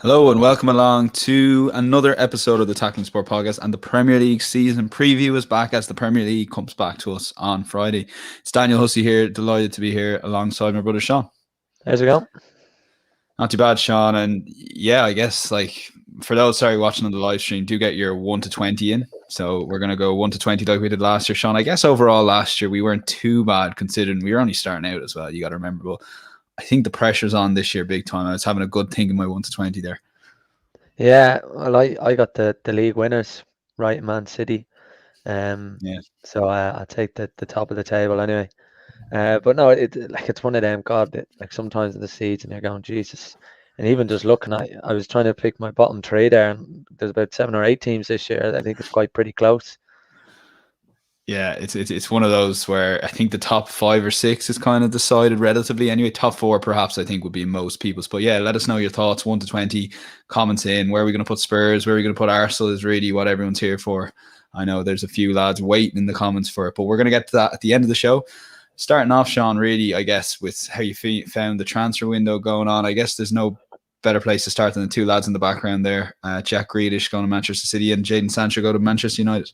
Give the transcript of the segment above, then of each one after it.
Hello and welcome along to another episode of the Tackling Sport podcast, and the Premier League season preview is back as the Premier League comes back to us on Friday. It's Daniel Hussey here, delighted to be here alongside my brother Sean. How's it going? Not too bad, Sean, and yeah, I guess for those watching on the live stream, do get your 1 to 20 in. So we're going to go 1 to 20 like we did last year, Sean. I guess overall last year we weren't too bad considering we were only starting out as well, you got to remember. But I think the pressure's on this year big time. I was having a good think in my 1 to 20 there. Yeah, well, I got the league winners right, Man City. Yeah. So I take the top of the table anyway. But no, it's one of them. God, like sometimes in the season you're going Jesus, and even just looking at, I was trying to pick my bottom three there, and there's about 7 or 8 teams this year. I think it's quite pretty close. Yeah, it's one of those where I think the top 5 or 6 is kind of decided relatively. Anyway, top 4 perhaps I think would be most people's. But yeah, let us know your thoughts. 1 to 20 comments in. Where are we going to put Spurs? Where are we going to put Arsenal? Is really what everyone's here for. I know there's a few lads waiting in the comments for it, but we're going to get to that at the end of the show. Starting off, Sean, really, I guess with how you found the transfer window going on. I guess there's no better place to start than the two lads in the background there. Jack Grealish going to Manchester City and Jadon Sancho go to Manchester United.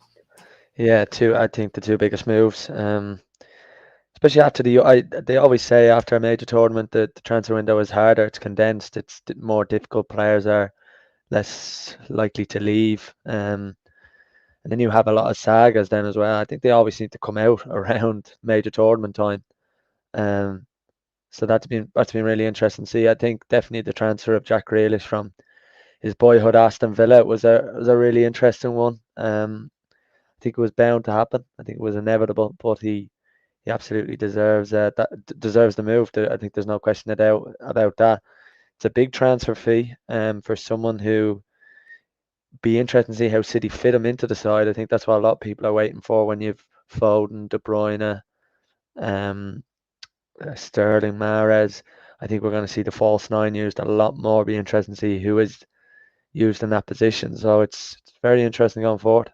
Yeah, I think the two biggest moves. Especially after they always say after a major tournament that the transfer window is harder. It's condensed. It's more difficult. Players are less likely to leave. And then you have a lot of sagas then as well. I think they always seem to come out around major tournament time. Um, so that's been really interesting to see. I think definitely the transfer of Jack Grealish from his boyhood Aston Villa was a really interesting one. I think it was bound to happen. I think it was inevitable, but he absolutely deserves the move. I think there's no question about that. It's a big transfer fee for someone who be interesting to see how City fit him into the side. I think that's what a lot of people are waiting for when you've Foden, De Bruyne, um, Sterling, Mahrez. I think we're going to see the false nine used a lot more. Be interesting to see who is used in that position. So it's very interesting going forward.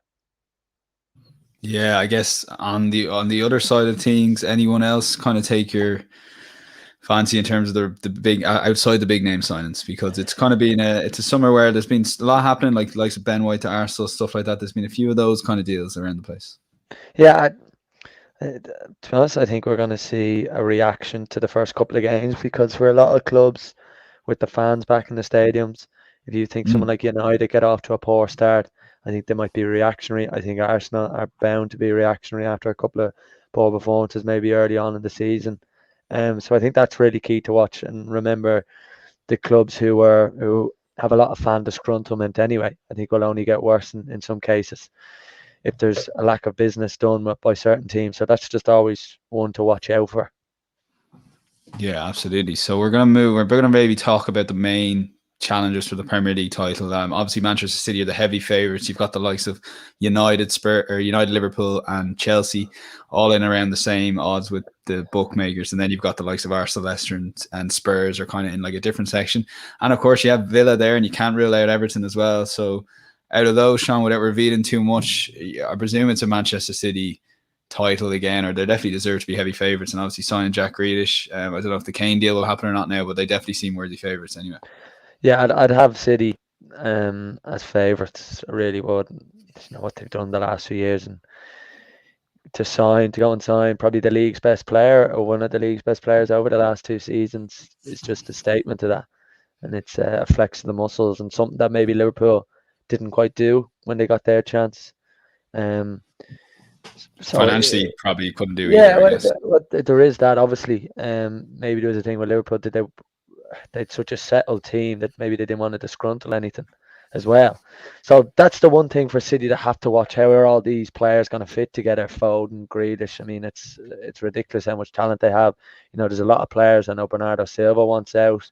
Yeah, I guess on the other side of things, anyone else kind of take your fancy in terms of the big outside the big name signings, because it's kind of been it's a summer where there's been a lot happening, like likes of Ben White to Arsenal, stuff like that. There's been a few of those kind of deals around the place. Yeah, to be honest, I think we're going to see a reaction to the first couple of games because for a lot of clubs with the fans back in the stadiums, if you think someone Mm. like United get off to a poor start, I think they might be reactionary. I think Arsenal are bound to be reactionary after a couple of poor performances, maybe early on in the season. So I think that's really key to watch and remember the clubs who have a lot of fan disgruntlement anyway. I think will only get worse in some cases if there's a lack of business done by certain teams. So that's just always one to watch out for. Yeah, absolutely. So we're gonna move. We're gonna maybe talk about the main challengers for the Premier League title. Obviously Manchester City are the heavy favourites. You've got the likes of United, Liverpool, and Chelsea, all in around the same odds with the bookmakers. And then you've got the likes of Arsenal, Leicester, and Spurs are kind of in like a different section. And of course, you have Villa there, and you can't rule out Everton as well. So out of those, Sean, without revealing too much, I presume it's a Manchester City title again, or they definitely deserve to be heavy favourites. And obviously signing Jack Grealish, I don't know if the Kane deal will happen or not now, but they definitely seem worthy favourites anyway. Yeah, I'd have City as favourites. I really would. You know what they've done the last few years, and to go and sign probably the league's best player or one of the league's best players over the last 2 seasons is just a statement to that, and it's a flex of the muscles and something that maybe Liverpool didn't quite do when they got their chance. Um, so Financially, probably couldn't do yeah, either, I guess. there is that obviously. Maybe there was a thing with Liverpool that they'd such a settled team that maybe they didn't want to disgruntle anything as well. So that's the one thing for City to have to watch. How are all these players going to fit together? Foden, Grealish. I mean, it's ridiculous how much talent they have. You know, there's a lot of players. I know Bernardo Silva wants out.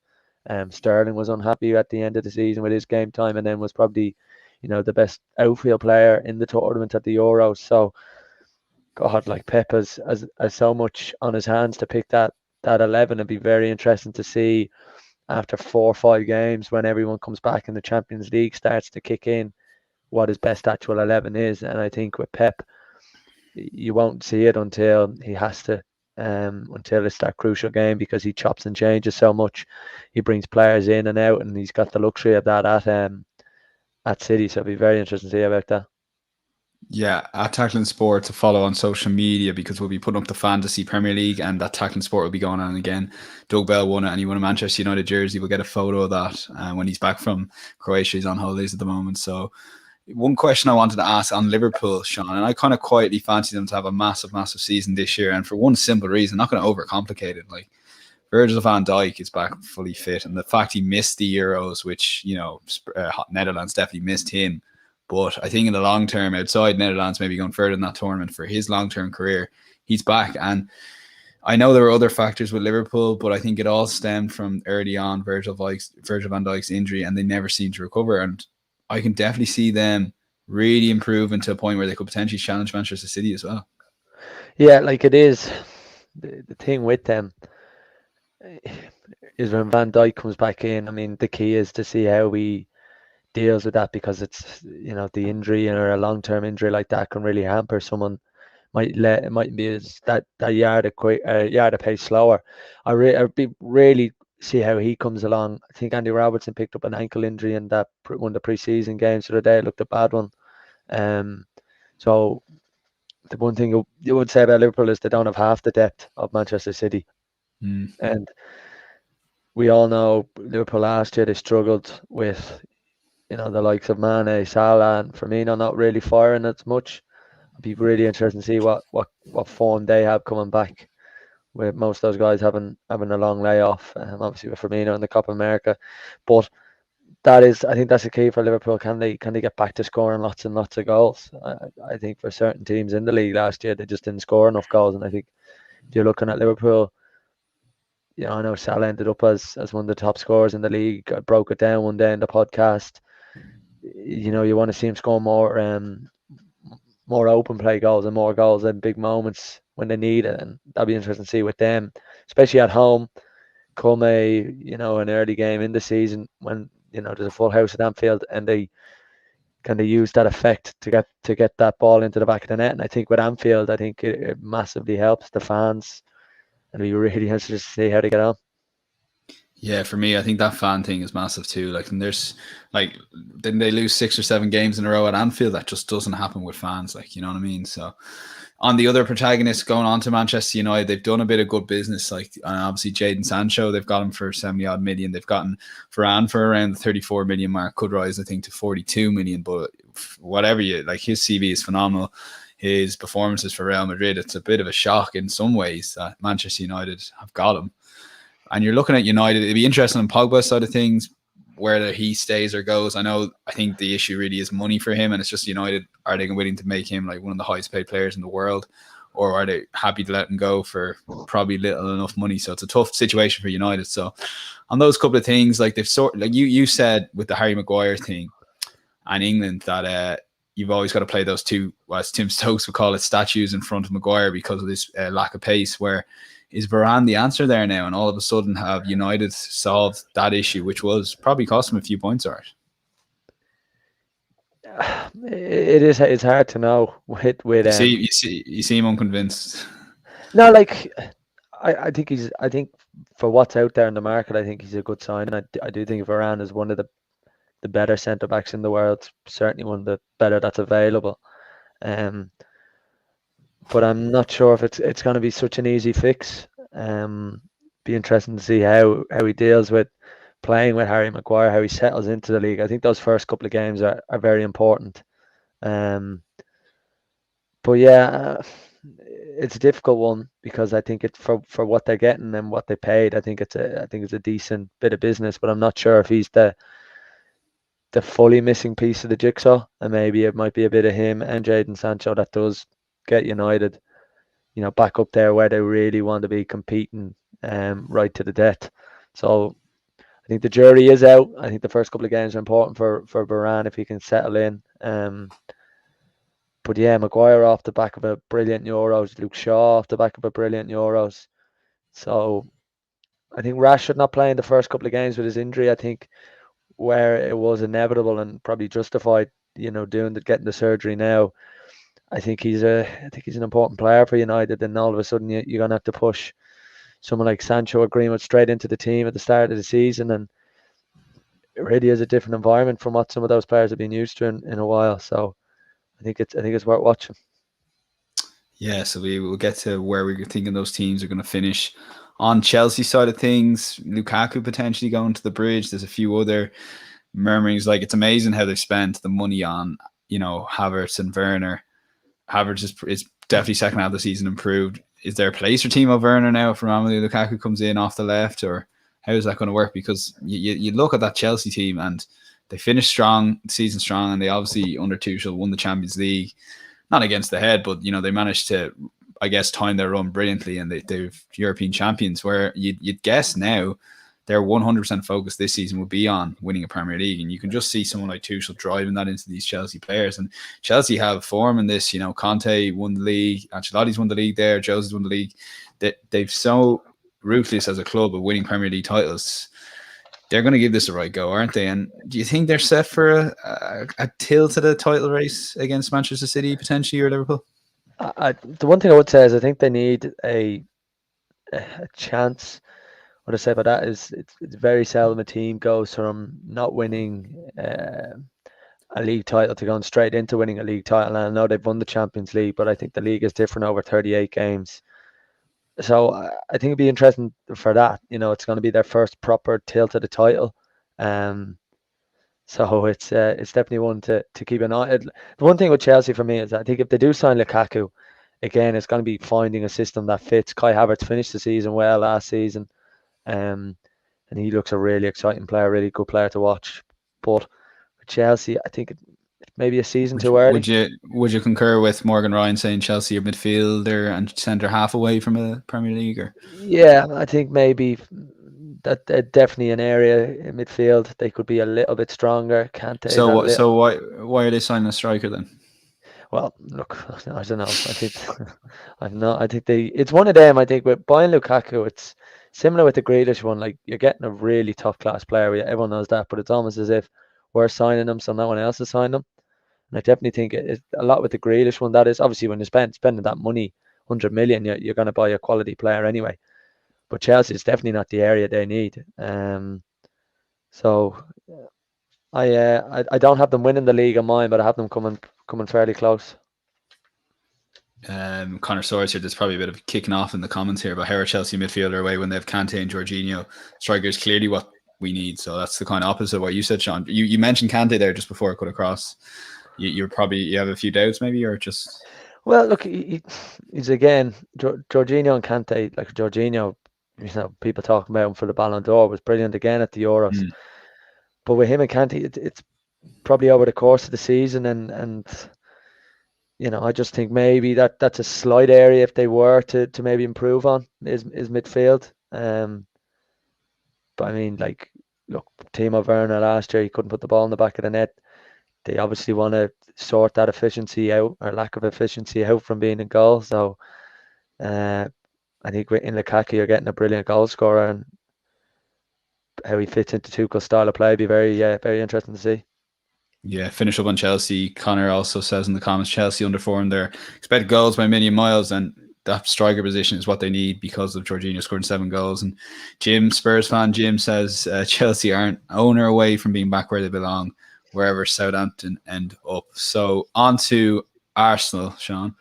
Sterling was unhappy at the end of the season with his game time, and then was probably, the best outfield player in the tournament at the Euros. So God, like Pep has so much on his hands to pick that 11. It'd be very interesting to see after 4 or 5 games when everyone comes back and the Champions League starts to kick in what his best actual 11 is. And I think with Pep, you won't see it until he has to until it's that crucial game, because he chops and changes so much. He brings players in and out, and he's got the luxury of that at City. So it'll be very interesting to see about that. Yeah, at Tackling Sport to follow on social media, because we'll be putting up the Fantasy Premier League and that Tackling Sport will be going on again. Doug Bell won it and he won a Manchester United jersey. We'll get a photo of that when he's back from Croatia. He's on holidays at the moment. So one question I wanted to ask on Liverpool, Sean, and I kind of quietly fancy them to have a massive, massive season this year. And for one simple reason, not going to overcomplicate it. Like, Virgil van Dijk is back fully fit, and the fact he missed the Euros, which, you know, Netherlands definitely missed him. But I think in the long term, outside Netherlands, maybe going further in that tournament for his long-term career, he's back. And I know there were other factors with Liverpool, but I think it all stemmed from early on Virgil van Dijk's injury, and they never seemed to recover. And I can definitely see them really improving to a point where they could potentially challenge Manchester City as well. Yeah, like it is. The thing with them is when Van Dijk comes back in, I mean, the key is to see how he deals with that, because it's, you know, the injury or a long-term injury like that can really hamper someone. It might be as that yard of pace slower. I'd be really see how he comes along. I think Andy Robertson picked up an ankle injury in that one of the pre-season games the other day. It looked a bad one. So the one thing you would say about Liverpool is they don't have half the depth of Manchester City. And we all know Liverpool last year, they struggled with, you know, the likes of Mane, Salah, and Firmino not really firing as much. It'd be really interesting to see what form they have coming back, with most of those guys having a long layoff. Obviously with Firmino in the Copa America, but I think that's the key for Liverpool. Can they get back to scoring lots and lots of goals? I think for certain teams in the league last year, they just didn't score enough goals. And I think if you're looking at Liverpool, you know, I know Salah ended up as one of the top scorers in the league. I broke it down one day in the podcast. You know, you want to see him score more open play goals and more goals in big moments when they need it, and that'll be interesting to see with them, especially at home. Come an early game in the season when, you know, there's a full house at Anfield, and they use that effect to get that ball into the back of the net. And I think with Anfield, I think it massively helps the fans, and it'll be really interesting to see how they get on. Yeah, for me, I think that fan thing is massive too. Like, and there's like, didn't they lose 6 or 7 games in a row at Anfield? That just doesn't happen with fans. Like, you know what I mean? So, on the other protagonists going on to Manchester United, they've done a bit of good business. Like, obviously Jadon Sancho, they've got him for 70 odd million. They've gotten Varane for around the 34 million mark. Could rise, I think, to 42 million. But whatever his CV is phenomenal. His performances for Real Madrid, it's a bit of a shock in some ways that Manchester United have got him. And you're looking at United, it'd be interesting on Pogba's side of things, whether he stays or goes. I think the issue really is money for him, and it's just United, are they willing to make him like one of the highest paid players in the world, or are they happy to let him go for probably little enough money? So it's a tough situation for United. So on those couple of things, like you said with the Harry Maguire thing and England, that you've always got to play those two, as Tim Stokes would call it, statues in front of Maguire because of this lack of pace. Where is Varane the answer there now? And all of a sudden have United solved that issue, which was probably cost them a few points, all right? It's hard to know with you see him unconvinced. No, like I think for what's out there in the market, I think he's a good sign. And I do think Varane is one of the better centre backs in the world, certainly one of the better that's available. But I'm not sure if it's going to be such an easy fix. Be interesting to see how he deals with playing with Harry Maguire, how he settles into the league. I think those first couple of games are very important. But yeah, it's a difficult one, because I think it's for what they're getting and what they paid. I think it's a decent bit of business, but I'm not sure if he's the fully missing piece of the jigsaw, and maybe it might be a bit of him and Jadon Sancho that does get United, you know, back up there where they really want to be competing, right to the death. So I think the jury is out. I think the first couple of games are important for Varane if he can settle in. But yeah, Maguire off the back of a brilliant Euros, Luke Shaw off the back of a brilliant Euros. So I think Rashford not playing the first couple of games with his injury, I think where it was inevitable and probably justified, you know, getting the surgery now. I think he's an important player for United, and all of a sudden you're gonna have to push someone like Sancho or Greenwood straight into the team at the start of the season, and it really is a different environment from what some of those players have been used to in a while. So I think it's worth watching. Yeah, so we will get to where we're thinking those teams are going to finish. On Chelsea side of things, Lukaku potentially going to the bridge. There's a few other murmurings. Like, it's amazing how they've spent the money on, Havertz and Werner. Havertz is definitely second half of the season improved. Is there a place for Timo Werner now if Romelu Lukaku comes in off the left, or how is that going to work? Because you look at that Chelsea team and they finished strong, season strong, and they obviously under Tuchel won the Champions League. Not against the head, but they managed to, I guess, time their run brilliantly, and they're European champions. Where you'd guess now their 100% focus this season would be on winning a Premier League, and you can just see someone like Tuchel driving that into these Chelsea players. And Chelsea have form in this. Conte won the league, Ancelotti's won the league there, Jose's won the league. They've so ruthless as a club of winning Premier League titles. They're going to give this a right go, aren't they? And do you think they're set for a tilt to the title race against Manchester City potentially, or Liverpool? The one thing I would say is I think they need a chance. What I say about that is it's very seldom a team goes from not winning a league title to going straight into winning a league title. And I know they've won the Champions League, but I think the league is different over 38 games. So I think it'd be interesting for that. It's going to be their first proper tilt at the title. So it's definitely one to keep an eye. The one thing with Chelsea for me is I think if they do sign Lukaku, again, it's going to be finding a system that fits. Kai Havertz finished the season well last season, and he looks a really exciting player, really good player to watch. But with Chelsea, I think it maybe a season too early. Would you concur with Morgan Ryan saying Chelsea are midfielder and centre half away from a Premier League? Or? Yeah, I think maybe that definitely an area in midfield they could be a little bit stronger. So why are they signing a striker then? Well, look, I don't know. I think it's one of them. I think with buying Lukaku, it's similar with the Grealish one. Like, you're getting a really top class player. Everyone knows that, but it's almost as if we're signing them, so no one else is signing them. And I definitely think it's a lot with the Grealish one. That is obviously when you're spending that money, 100 million, you're going to buy a quality player anyway. But Chelsea is definitely not the area they need. So I don't have them winning the league in mind, but I have them coming fairly close. Connor Soares here, there's probably a bit of kicking off in the comments here about how are Chelsea midfielder away when they have Kante and Jorginho. Striker's clearly what we need. So that's the kind of opposite of what you said, Sean. You mentioned Kante there just before I cut across. You have a few doubts maybe, or just... Well, look, he's again, Jorginho and Kante. Like Jorginho, people talking about him for the Ballon d'Or, was brilliant again at the Euros. But with him and Kante, it's probably over the course of the season, and I just think maybe that's a slight area if they were to maybe improve on is midfield. But I mean, like, look, Timo Werner last year, he couldn't put the ball in the back of the net. They obviously want to sort that efficiency out, or lack of efficiency out, from being in goal. So I think in Lukaku, you're getting a brilliant goal scorer, and how he fits into Tuchel's style of play be very very interesting to see. Yeah, finish up on Chelsea. Connor also says in the comments, Chelsea underperformed their expected goals by a million miles, and that striker position is what they need because of Jorginho scoring 7 goals. And Jim, Spurs fan Jim, says Chelsea aren't owner away from being back where they belong, wherever Southampton end up. So on to Arsenal, Sean.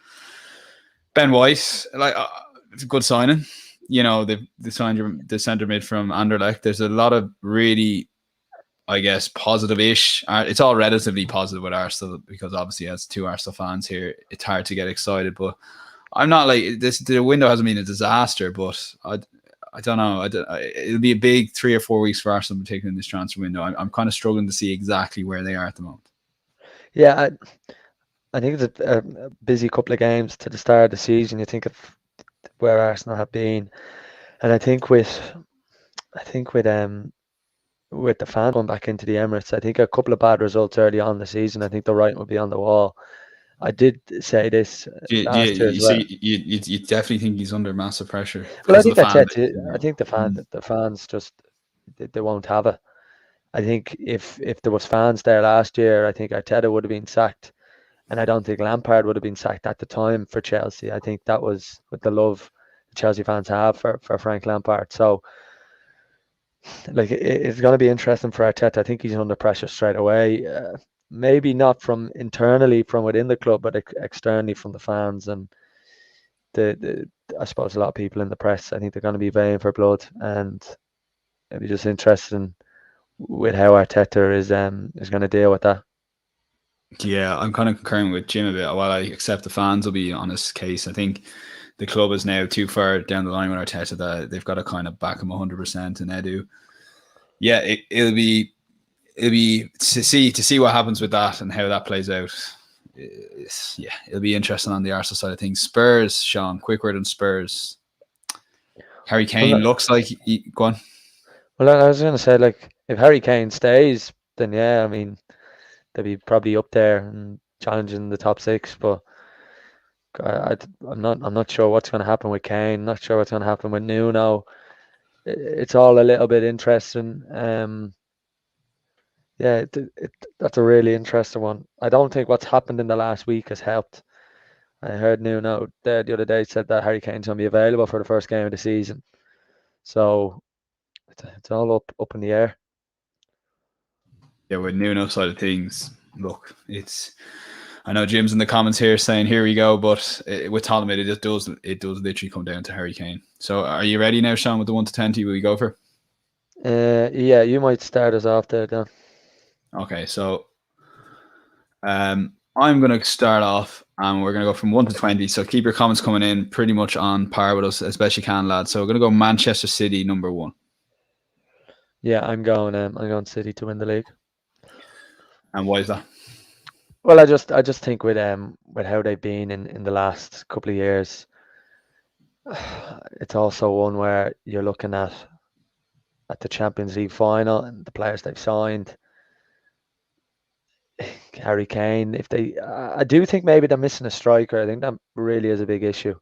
Ben White, it's a good signing. They signed the centre mid from Anderlecht. There's a lot of really, I guess, positive-ish. It's all relatively positive with Arsenal because obviously as 2 Arsenal fans here, it's hard to get excited. But I'm not like this. The window hasn't been a disaster, but I don't know. It'll be a big 3 or 4 weeks for Arsenal, particularly in this transfer window. I'm kind of struggling to see exactly where they are at the moment. Yeah, I think it's a busy couple of games to the start of the season. You think of where Arsenal have been, and I think with the fans going back into the Emirates, I think a couple of bad results early on in the season, I think the writing will be on the wall. I did say this last year as well. You definitely think he's under massive pressure. Well, I think that's it. I think the fans just they won't have it. I think if there was fans there last year, I think Arteta would have been sacked And I don't think Lampard would have been sacked at the time for Chelsea. I think that was with the love the Chelsea fans have for Frank Lampard. So, like, it's going to be interesting for Arteta. I think he's under pressure straight away. Maybe not from internally from within the club, but externally from the fans and the I suppose a lot of people in the press. I think they're going to be vying for blood, and it'll be just interesting with how Arteta is going to deal with that. Yeah, I'm kind of concurring with Jim a bit. While I accept the fans will be on his case, I think the club is now too far down the line with Arteta that they've got to kind of back him 100%. And Edu, yeah, it'll be to see what happens with that and how that plays out. Yeah, it'll be interesting on the Arsenal side of things. Spurs, Sean, quick word on Spurs. Harry Kane looks like go on. Well, I was going to say, like, if Harry Kane stays, then yeah, I mean, they'll be probably up there and challenging the top 6. But I'm not sure what's going to happen with Kane. Not sure what's going to happen with Nuno. It's all a little bit interesting. Yeah, that's a really interesting one. I don't think what's happened in the last week has helped. I heard Nuno the other day said that Harry Kane's going to be available for the first game of the season. So it's all up in the air. Yeah, with Nuno side of things, look, I know Jim's in the comments here saying, here we go, but with Tottenham, it does literally come down to Harry Kane. So are you ready now, Sean, with the 1 to 20? Will we go for? Yeah, you might start us off there, Dan. Okay, so I'm going to start off and we're going to go from 1 to 20. So keep your comments coming in pretty much on par with us as best you can, lads. So we're going to go Manchester City, number 1. Yeah, I'm going City to win the league. And why is that? Well, I just think with how they've been in the last couple of years, it's also one where you're looking at the Champions League final and the players they've signed. Harry Kane, I do think maybe they're missing a striker. I think that really is a big issue.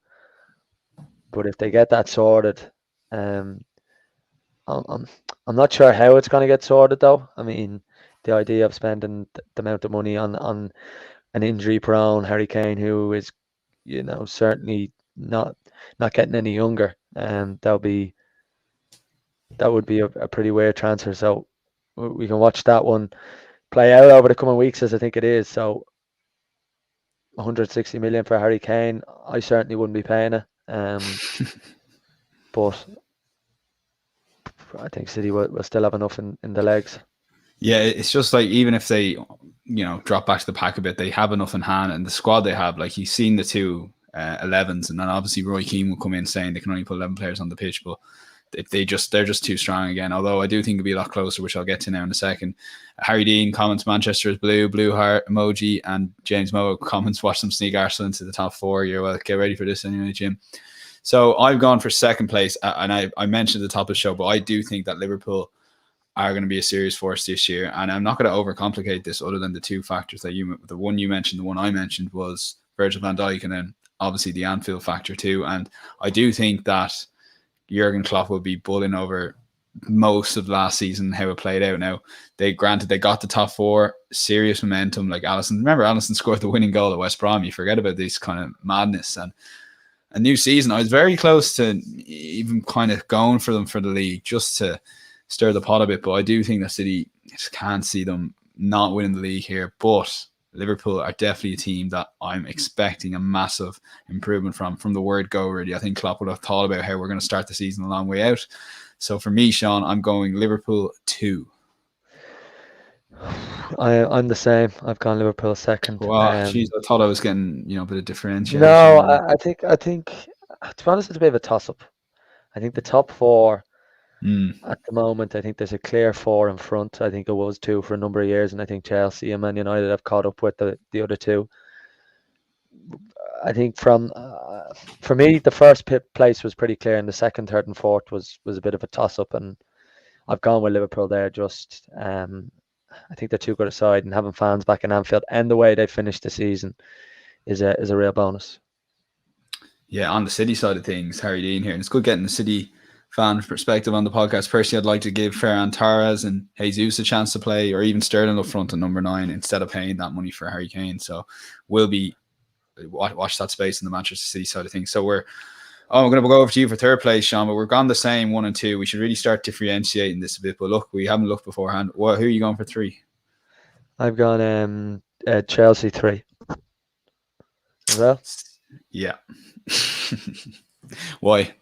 But if they get that sorted, I'm not sure how it's going to get sorted though. I mean, the idea of spending the amount of money on an injury-prone Harry Kane, who is, certainly not getting any younger, and that would be a pretty weird transfer. So we can watch that one play out over the coming weeks, as I think it is. So 160 million for Harry Kane, I certainly wouldn't be paying it. But I think City will still have enough in the legs. Yeah, it's just like, even if they, drop back to the pack a bit, they have enough in hand, and the squad they have, like, you've seen the two 11s, and then obviously Roy Keane will come in saying they can only put 11 players on the pitch, but they're just too strong again. Although I do think it'll be a lot closer, which I'll get to now in a second. Harry Dean comments Manchester is blue heart emoji, and James Moe comments watch them sneak Arsenal into the top 4. You're well, get ready for this anyway, Jim. So I've gone for second place, and I mentioned at the top of the show, but I do think that Liverpool are going to be a serious force this year, and I'm not going to overcomplicate this other than the two factors that the one you mentioned, the one I mentioned was Virgil van Dijk, and then obviously the Anfield factor too. And I do think that Jurgen Klopp will be bullying over most of last season, how it played out. Now, they got the top 4, serious momentum. Like Alisson scored the winning goal at West Brom. You forget about this kind of madness. And a new season, I was very close to even kind of going for them for the league, just to stir the pot a bit. But I do think that City, just can't see them not winning the league here. But Liverpool are definitely a team that I'm expecting a massive improvement from the word go, really. I think Klopp would have thought about how we're going to start the season a long way out. So for me, Sean, I'm going Liverpool 2. I'm the same. I've gone Liverpool second. Wow, jeez, I thought I was getting a bit of differentiation. No, I think to be honest, it's a bit of a toss-up. I think the top 4 at the moment, I think there's a clear 4 in front. I think it was 2 for a number of years, and I think Chelsea and Man United have caught up with the other 2. I think for me, the first place was pretty clear, and the second, third, and fourth was a bit of a toss-up, and I've gone with Liverpool there. Just I think they're too good a side, and having fans back in Anfield and the way they finished the season is a real bonus. Yeah, on the City side of things, Harry Dean here, and it's good getting the City fan perspective on the podcast, personally, I'd like to give Ferran Torres and Jesus a chance to play, or even Sterling up front at number 9 instead of paying that money for Harry Kane. So we'll be watch that space in the Manchester City side of things. So we're going to go over to you for third place, Sean, but we're gone the same 1 and 2. We should really start differentiating this a bit. But look, we haven't looked beforehand. Who are you going for 3? I've gone Chelsea 3. As well? Yeah. Why?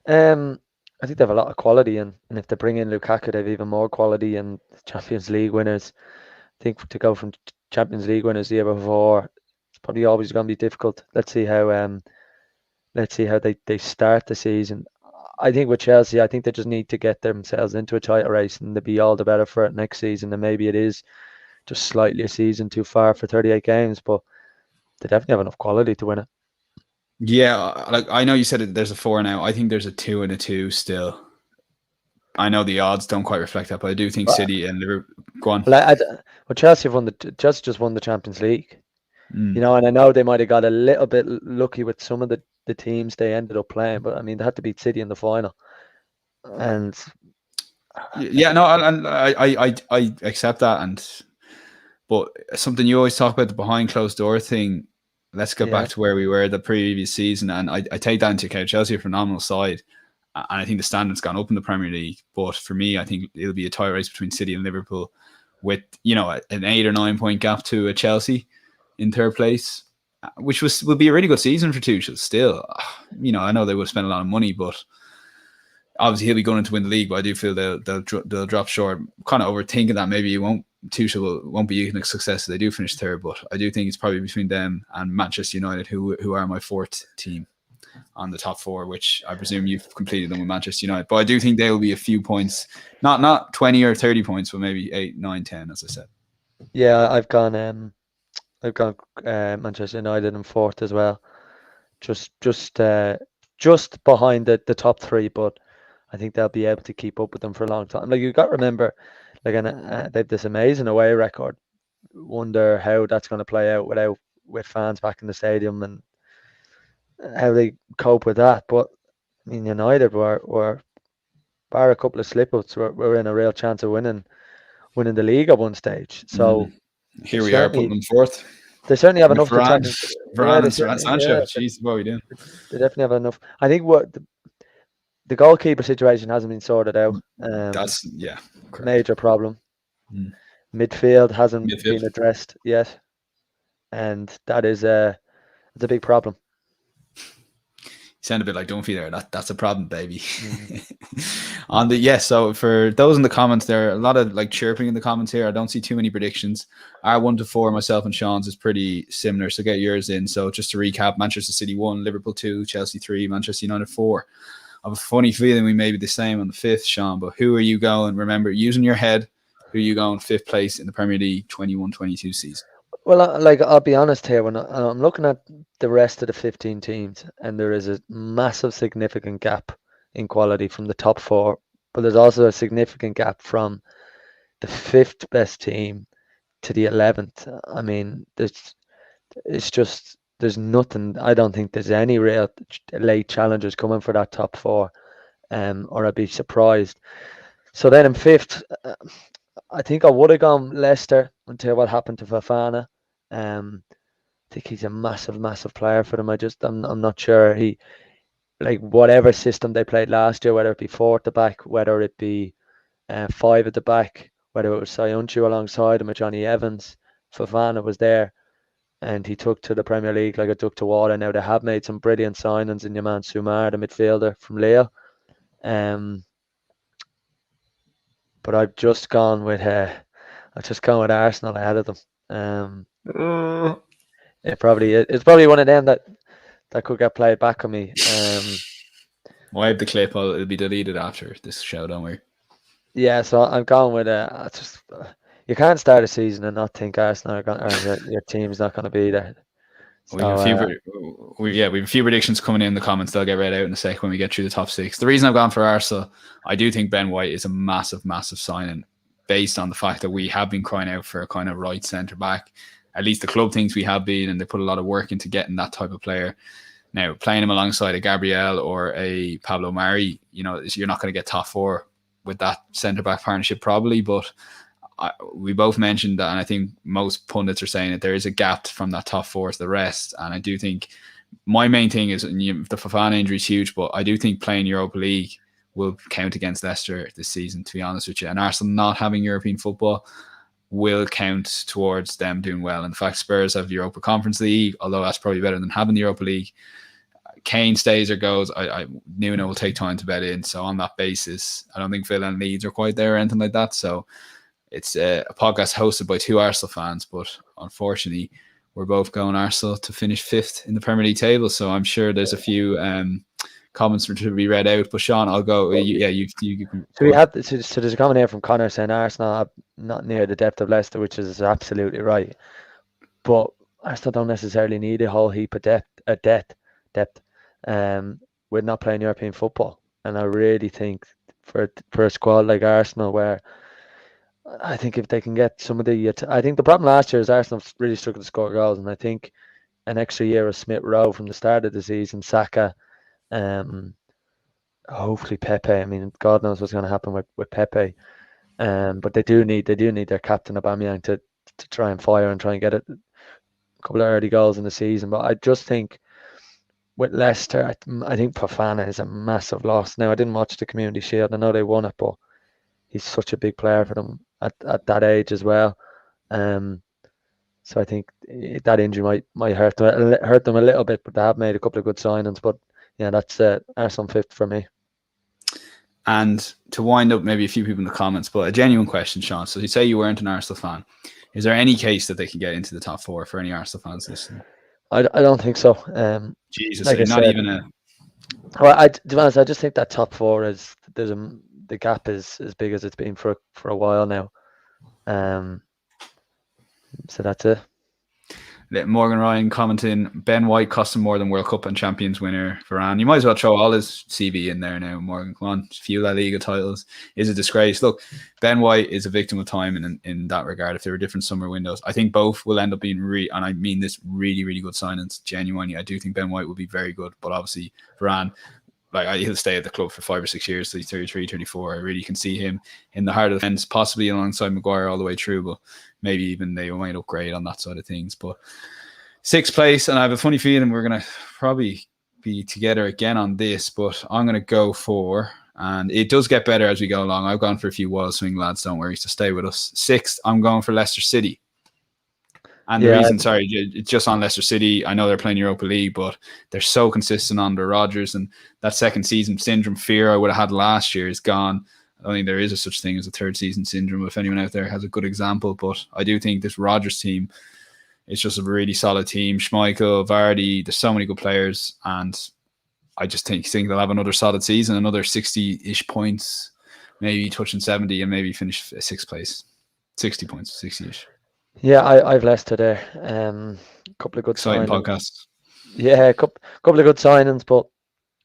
I think they have a lot of quality, and if they bring in Lukaku, they have even more quality. And Champions League winners, I think to go from Champions League winners the year before, it's probably always going to be difficult. Let's see how they start the season. I think with Chelsea, I think they just need to get themselves into a title race, and they'll be all the better for it next season. And maybe it is just slightly a season too far for 38 games, but they definitely have enough quality to win it. Yeah, like I know you said there's a 4 now. I think there's a 2 and a 2 still. I know the odds don't quite reflect that, but I do think City and Liverpool. Go on. Well, Chelsea just won the Champions League, and I know they might have got a little bit lucky with some of the teams they ended up playing, but I mean they had to beat City in the final, and yeah, no, and I accept that, but something you always talk about, the behind closed door thing. Let's get back to where we were the previous season, and I take that into account. Chelsea are a phenomenal side, and I think the standard's gone up in the Premier League. But for me, I think it'll be a tight race between City and Liverpool, with an 8 or 9 point gap to a Chelsea in third place, which will be a really good season for Tuchel. Still, I know they would spend a lot of money, but obviously he'll be going to win the league. But I do feel they'll drop short. Kind of overthinking that. Maybe Tuchel won't be a success if they do finish third, but I do think it's probably between them and Manchester United, who are my 4th team on the top 4, which I presume you've completed them with Manchester United. But I do think they will be a few points, not 20 or 30 points, but maybe 8, 9, 10, as I said. Yeah, I've gone Manchester United in 4th as well, just behind the top 3, but I think they'll be able to keep up with them for a long time. Like, you got to remember, they've this amazing away record. Wonder how that's going to play out with fans back in the stadium and how they cope with that. But I mean, United were bar a couple of slip-ups, were in a real chance of winning the league at one stage. So here we are putting them 4th. They certainly have enough Varane, to Varane and Sancho. Jeez, what are we doing? They definitely have enough. I think the goalkeeper situation hasn't been sorted out. That's correct. Major problem. Midfield hasn't been addressed yet, and that is it's a big problem. You sound a bit like Dunphy there. That's a problem, baby. So for those in the comments, there are a lot of like chirping in the comments here. I don't see too many predictions. Our 1 to 4, myself and Sean's, is pretty similar. So get yours in. So just to recap: Manchester City 1, Liverpool 2, Chelsea 3, Manchester United 4. I have a funny feeling we may be the same on the 5th, Sean. But who are you going? Remember, using your head, who are you going 5th place in the Premier League 21-22 season? Well, I'll be honest here. When I'm looking at the rest of the 15 teams, and there is a massive, significant gap in quality from the top 4, but there's also a significant gap from the 5th best team to the 11th. I mean, there's nothing. I don't think there's any real late challengers coming for that top 4, or I'd be surprised. So then in 5th, I think I would have gone Leicester until what happened to Fofana. I think he's a massive, massive player for them. I'm not sure whatever system they played last year, whether it be 4 at the back, whether it be 5 at the back, whether it was Sancho alongside him or Johnny Evans, Fofana was there, and he took to the Premier League like a duck to water. Now they have made some brilliant signings in your man Sumar, the midfielder from Lille. But I've just gone with Arsenal ahead of them. It's probably one of them that could get played back on me. I have the clip. It'll be deleted after this show. Don't worry. Yeah, so I'm going with you can't start a season and not think Arsenal your team's not going to be there. So, we have a few predictions coming in the comments. They'll get read out in a sec when we get through the top 6. The reason I've gone for Arsenal, I do think Ben White is a massive, massive signing, based on the fact that we have been crying out for a kind of right centre back. At least the club thinks we have been, and they put a lot of work into getting that type of player. Now, playing him alongside a Gabriel or a Pablo Mari, you're not going to get top four with that centre-back partnership probably, but we both mentioned that, and I think most pundits are saying that there is a gap from that top four to the rest, and I do think my main thing is the Fofana injury is huge, but I do think playing Europa League will count against Leicester this season, to be honest with you, and Arsenal not having European football will count towards them doing well. In fact, Spurs have the Europa Conference League, although that's probably better than having the Europa League. Kane stays or goes, I Nuno will take time to bet in. So on that basis, I don't think Villa and Leeds are quite there or anything like that. So it's a podcast hosted by two Arsenal fans, but unfortunately, we're both going Arsenal to finish fifth in the Premier League table. So I'm sure there's a few comments to be read out. But Sean, I'll go. You can. So we had so there's a comment here from Connor saying Arsenal are not near the depth of Leicester, which is absolutely right. But Arsenal don't necessarily need a whole heap of depth. We're not playing European football, and I really think for a squad like Arsenal, where I think if they can get some of I think the problem last year is Arsenal really struggled to score goals, and I think an extra year of Smith Rowe from the start of the season, Saka, hopefully Pepe. I mean, God knows what's going to happen with Pepe, but they do need their captain Aubameyang to try and fire and try and get a couple of early goals in the season. But I just think with Leicester, I think Fofana is a massive loss. Now, I didn't watch the Community Shield. I know they won it, but he's such a big player for them at that age as well. So I think that injury might hurt them a little bit, but they have made a couple of good signings. But yeah, that's Arsenal fifth for me. And to wind up, maybe a few people in the comments, but a genuine question, Sean. So you say you weren't an Arsenal fan. Is there any case that they can get into the top four for any Arsenal fans listening? I don't think so. Jesus, like not even a. Well, to be honest, I just think that top four is the gap is as big as it's been for a while now. So that's it. Morgan Ryan commenting, Ben White cost him more than World Cup and Champions winner Varane. You might as well throw all his CV in there now, Morgan. Come on, a few La Liga titles is a disgrace. Look, Ben White is a victim of time in that regard. If there were different summer windows, I think both will end up being and I mean this, really, really good signings. Genuinely, I do think Ben White will be very good, but obviously Varane, he'll stay at the club for 5 or 6 years, so he's 33, 34. I really can see him in the heart of the fence, possibly alongside Maguire all the way through, but maybe even they might upgrade on that side of things. But 6th place, and I have a funny feeling we're going to probably be together again on this, but I'm going to go for, and it does get better as we go along. I've gone for a few wild swing lads, don't worry, so stay with us. 6th, I'm going for Leicester City. And the reason, it's just on Leicester City. I know they're playing Europa League, but they're so consistent under Rodgers, and that second season syndrome fear I would have had last year is gone. I don't think there is a such thing as a third season syndrome, if anyone out there has a good example, but I do think this Rodgers team, it's just a really solid team. Schmeichel, Vardy, there's so many good players, and I just think they'll have another solid season, another 60-ish points, maybe touching 70, and maybe finish 6th place. 60 points, 60-ish. Yeah, I've Leicester there. Couple of good exciting signings. Podcasts. Yeah, couple of good signings, but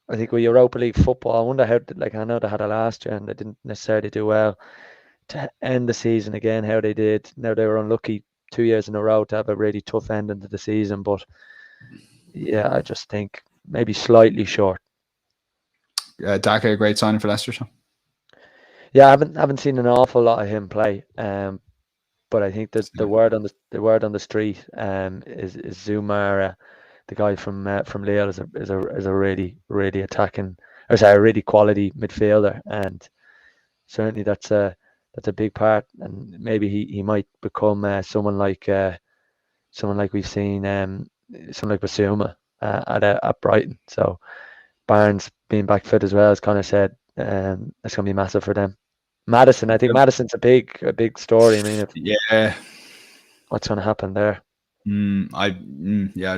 I think with Europa League football, I wonder how, I know they had it last year and they didn't necessarily do well to end the season again, how they did. Now they were unlucky 2 years in a row to have a really tough ending to the season, but yeah, I just think maybe slightly short. Daka, a great signing for Leicester, Sean? Yeah, I haven't seen an awful lot of him play, but I think that the word on the street is Zouma, the guy from Lille, is a really, really attacking, a really quality midfielder, and certainly that's a big part. And maybe he might become someone like we've seen, someone like Basuma at Brighton. So Barnes being back fit as well, as Connor said, that's going to be massive for them. Maddison, I think Maddison's a big story. I mean, what's going to happen there? I'd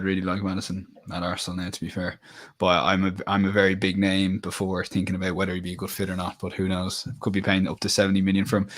really like Maddison at Arsenal now, to be fair. But I'm a very big name before thinking about whether he'd be a good fit or not. But who knows? Could be paying up to 70 million for him.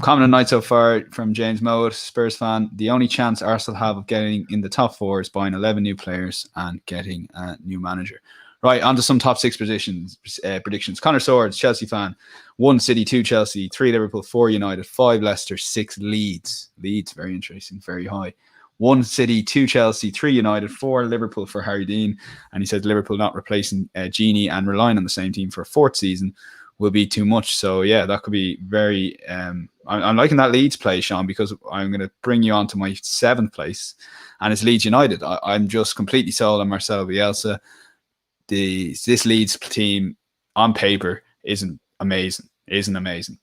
Comment of the night so far from James Mowat, Spurs fan. The only chance Arsenal have of getting in the top 4 is buying 11 new players and getting a new manager. Right, on to some top 6 predictions. Connor Swords, Chelsea fan. 1 City, 2 Chelsea, 3 Liverpool, 4 United, 5 Leicester, 6 Leeds. Leeds, very interesting, very high. 1 City, 2 Chelsea, 3 United, 4 Liverpool for Harry Dean. And he said Liverpool not replacing Genie and relying on the same team for a fourth season will be too much. So yeah, that could be very. I'm liking that Leeds play, Sean, because I'm going to bring you on to my 7th place, and it's Leeds United. I'm just completely sold on Marcelo Bielsa. This Leeds team on paper isn't amazing,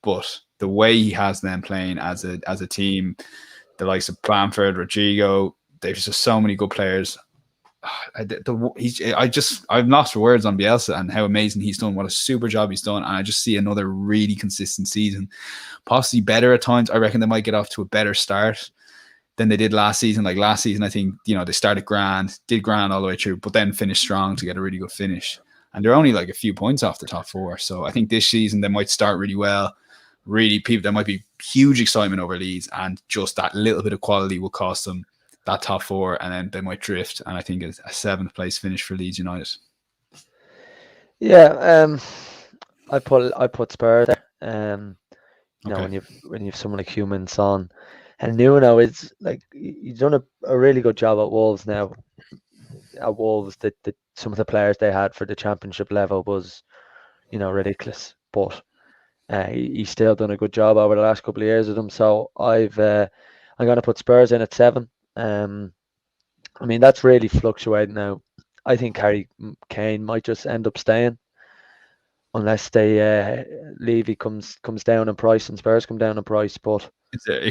but the way he has them playing as a team, the likes of Brentford, Rodrigo, there's just so many good players. I'm lost for words on Bielsa and how amazing he's done. What a super job he's done, and I just see another really consistent season, possibly better at times. I reckon they might get off to a better start than they did last season. Like last season, I think they started did grand all the way through, but then finished strong to get a really good finish. And they're only like a few points off the top 4. So I think this season they might start really well. Really, there might be huge excitement over Leeds, and just that little bit of quality will cost them that top 4, and then they might drift. And I think it's a 7th place finish for Leeds United. Yeah, I put Spurs there. Okay. When you've someone like Human Son, and Nuno is like he's done a really good job at Wolves now. At Wolves, that some of the players they had for the championship level was, ridiculous. But he's still done a good job over the last couple of years with them. So I'm going to put Spurs in at 7. I mean, that's really fluctuating now. I think Harry Kane might just end up staying unless Levy comes down in price and Spurs come down in price. But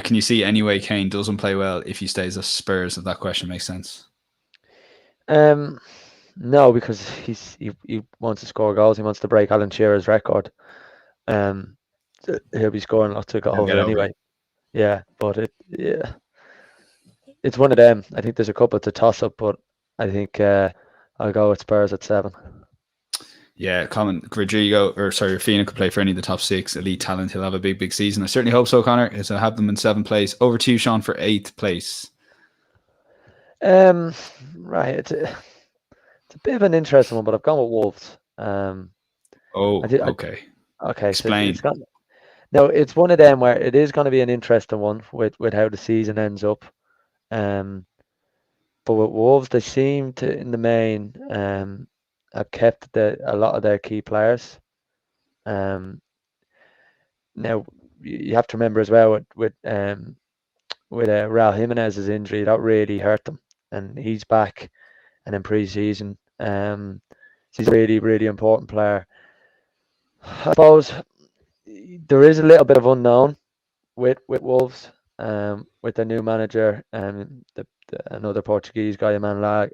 can you see any way Kane doesn't play well if he stays at Spurs? If that question makes sense. No, because he wants to score goals. He wants to break Alan Shearer's record. He'll be scoring lots of goals anyway. Yeah, but it's one of them. I think there's a couple to toss up, but I think I'll go with Spurs at 7. Yeah, Rafinha could play for any of the top 6 elite talent. He'll have a big season. I certainly hope so, Connor. So I have them in 7th place. Over to you, Sean, for 8th place. Right, it's a bit of an interesting one, but I've gone with Wolves. Okay. Okay, explain. So it's one of them where it is going to be an interesting one with how the season ends up. But with Wolves, they seem to, in the main, have kept a lot of their key players. Now you have to remember as well with Raul Jimenez's injury, that really hurt them, and he's back and in pre-season. He's a really, really important player. I suppose there is a little bit of unknown with Wolves, with the new manager and another Portuguese guy, Bruno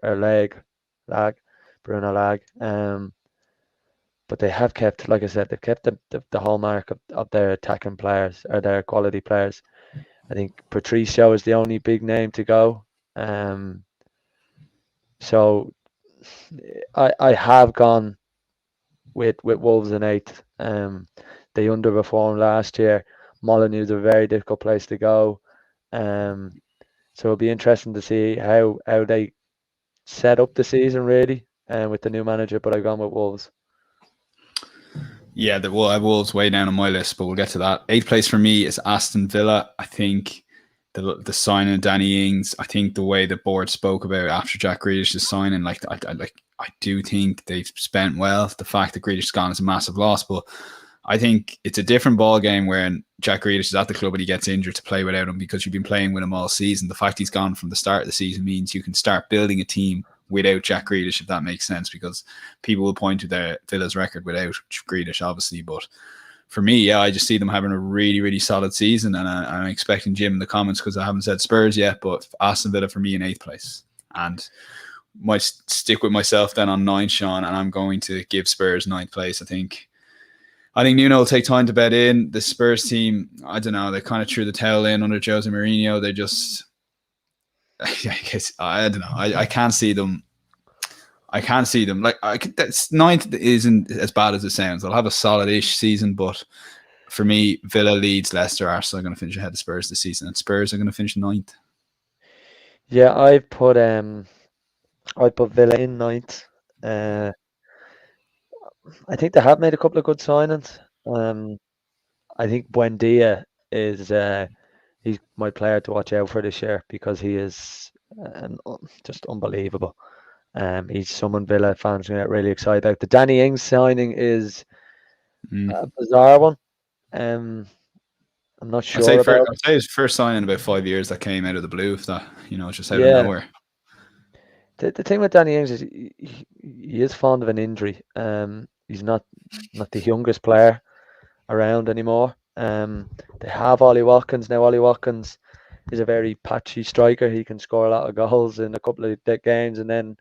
Lag. But they have kept, like I said, they've kept the hallmark of their attacking players or their quality players. I think Patricio is the only big name to go. So I have gone with Wolves in 8th. They underperformed last year. Molineu's a very difficult place to go. So it'll be interesting to see how they set up the season really, with the new manager. But I've gone with Wolves. Yeah, I have Wolves way down on my list, but we'll get to that. 8th place for me is Aston Villa. I think the signing of Danny Ings, I think the way the board spoke about after Jack Grealish's signing, I do think they've spent well. The fact that Grealish is gone is a massive loss, but I think it's a different ball game when Jack Grealish is at the club and he gets injured to play without him, because you've been playing with him all season. The fact he's gone from the start of the season means you can start building a team without Jack Grealish, if that makes sense, because people will point to their Villa's record without Grealish, obviously. But for me, yeah, I just see them having a really, really solid season, and I'm expecting Jim in the comments, because I haven't said Spurs yet, but Aston Villa for me in 8th place. And might stick with myself then on 9, Sean, and I'm going to give Spurs 9th place. I think Nuno will take time to bed in. The Spurs team, I don't know, they kind of threw the towel in under Jose Mourinho. They just, I don't know. I can't see them. Like, that's 9th isn't as bad as it sounds. They'll have a solid-ish season, but for me, Villa, Leeds, Leicester, Arsenal are going to finish ahead of Spurs this season, and Spurs are going to finish 9th. Yeah, I put Villa in 9th. I think they have made a couple of good signings. I think Buendia is he's my player to watch out for this year, because he is and just unbelievable. He's someone Villa fans are really excited about. The Danny Ings signing is a bizarre one. I'm not sure about. I'd say his first sign in about 5 years that came out of the blue. If that, just out of Yeah, nowhere. the thing with Danny Ings is he is fond of an injury. He's not the youngest player around anymore. They have Ollie Watkins now. Ollie Watkins is a very patchy striker. He can score a lot of goals in a couple of games and then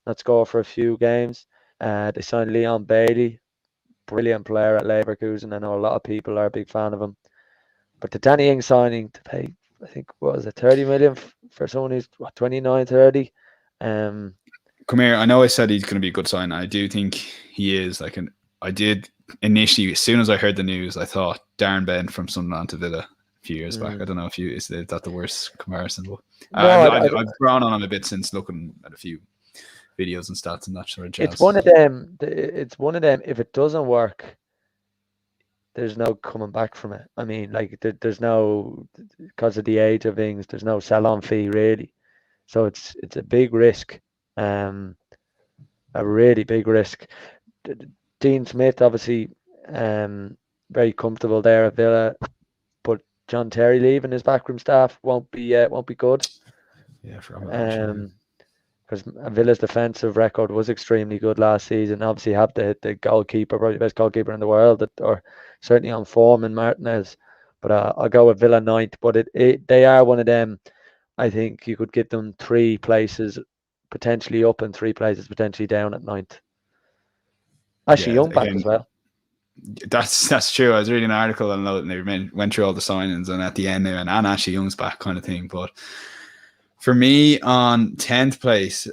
not score for a few games. They signed Leon Bailey, brilliant player at Leverkusen. I know a lot of people are a big fan of him. But the Danny Ings signing to pay, I think, what was it, 30 million for someone who's 29, 30? Come here. I know I said he's going to be a good sign. I do think he is. I did initially, as soon as I heard the news, I thought Darren Bent from Sunderland to Villa a few years back. I don't know if is that the worst comparison, but No, I've grown on him a bit since looking at a few videos and stats and that sort of jazz. it's one of them. It's one of them. If it doesn't work, there's no coming back from it. I mean, like there's no, because of the age of things, there's no sell-on fee really. So it's a big risk, a really big risk. Dean Smith obviously very comfortable there at Villa, but John Terry leaving his backroom staff won't be good. Yeah, I forgot about that. Because Villa's defensive record was extremely good last season. Obviously, have the goalkeeper, probably the best goalkeeper in the world, or certainly on form in Martinez. But I'll go with Villa ninth. But they are one of them. I think you could get them 3 places potentially up and 3 places potentially down at ninth. Actually, Yeah, Young back again, as well. That's true. I was reading an article and they went through all the signings, and at the end they went, and Ashley Young's back, kind of thing. But for me, on 10th place,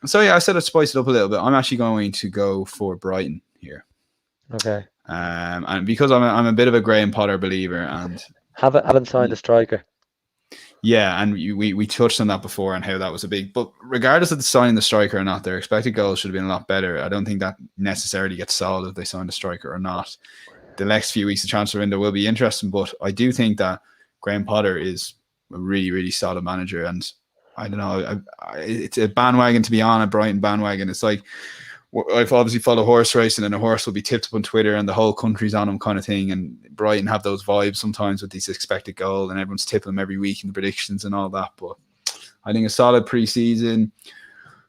so yeah, I said I'd spice it up a little bit. I'm actually going to go for Brighton here. Okay. And because I'm a bit of a Graham Potter believer, and haven't signed a striker. Yeah, and we touched on that before and how that was a big. But regardless of the signing the striker or not, their expected goals should have been a lot better. I don't think that necessarily gets solved if they sign a striker or not. The next few weeks, the transfer window will be interesting, but I do think that Graham Potter is a really, really solid manager. And I don't know, it's a bandwagon to be on, a Brighton bandwagon. It's like, I've obviously followed horse racing, and a horse will be tipped up on Twitter and the whole country's on him, kind of thing. And Brighton have those vibes sometimes with these expected goal, and everyone's tipping them every week in the predictions and all that. But I think a solid pre-season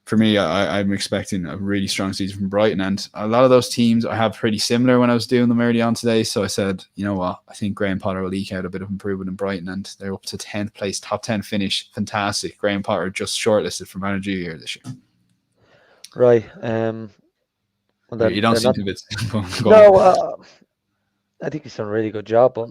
for me. I'm expecting a really strong season from Brighton, and a lot of those teams I have pretty similar when I was doing them early on today. So I said, you know what, I think Graham Potter will eke out a bit of improvement in Brighton, and they're up to 10th place, top 10 finish. Fantastic. Graham Potter just shortlisted for manager of the year this year. Right. Well, you don't seem to be. No, I think he's done a really good job, but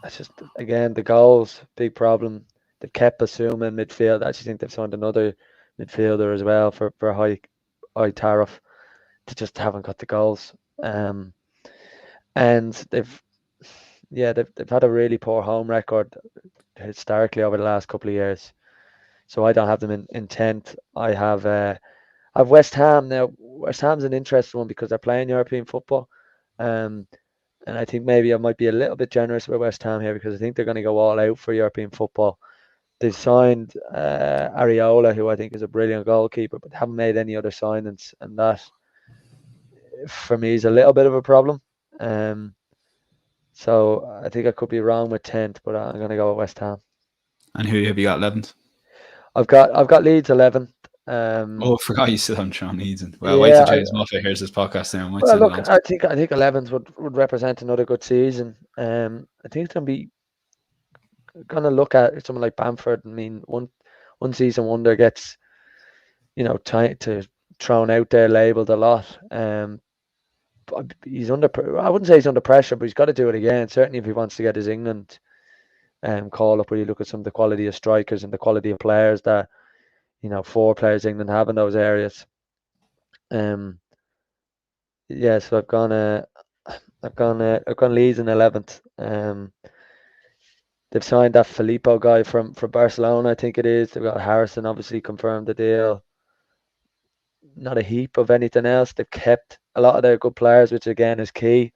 it's just, again, the goals, big problem. They've kept assuming midfield. I actually think they've signed another midfielder as well for high tariff. They just haven't got the goals. And they've had a really poor home record historically over the last couple of years. So I don't have them in 10th. I have West Ham now. West Ham's an interesting one because they're playing European football. And I think maybe I might be a little bit generous with West Ham here because I think they're going to go all out for European football. They've signed Areola, who I think is a brilliant goalkeeper, but haven't made any other signings. And that, for me, is a little bit of a problem. So I think I could be wrong with 10th, but I'm going to go with West Ham. And who have you got 11th? I've got Leeds 11th. I forgot you still haven't Sean Leeds. Well, yeah, wait till James Moffat hears this podcast now. Well, look, I think 11th would represent another good season. I think it's going to look at someone like Bamford. I mean, one season wonder gets, thrown out there, labelled a lot. He's under. I wouldn't say he's under pressure, but he's got to do it again. Certainly, if he wants to get his England call up, where you look at some of the quality of strikers and the quality of players that 4 players England have in those areas. Yeah, so I've gone Leeds in 11th. They've signed that Filippo guy from Barcelona, I think it is. They've got Harrison, obviously confirmed the deal. Not a heap of anything else. They've kept a lot of their good players, which again is key.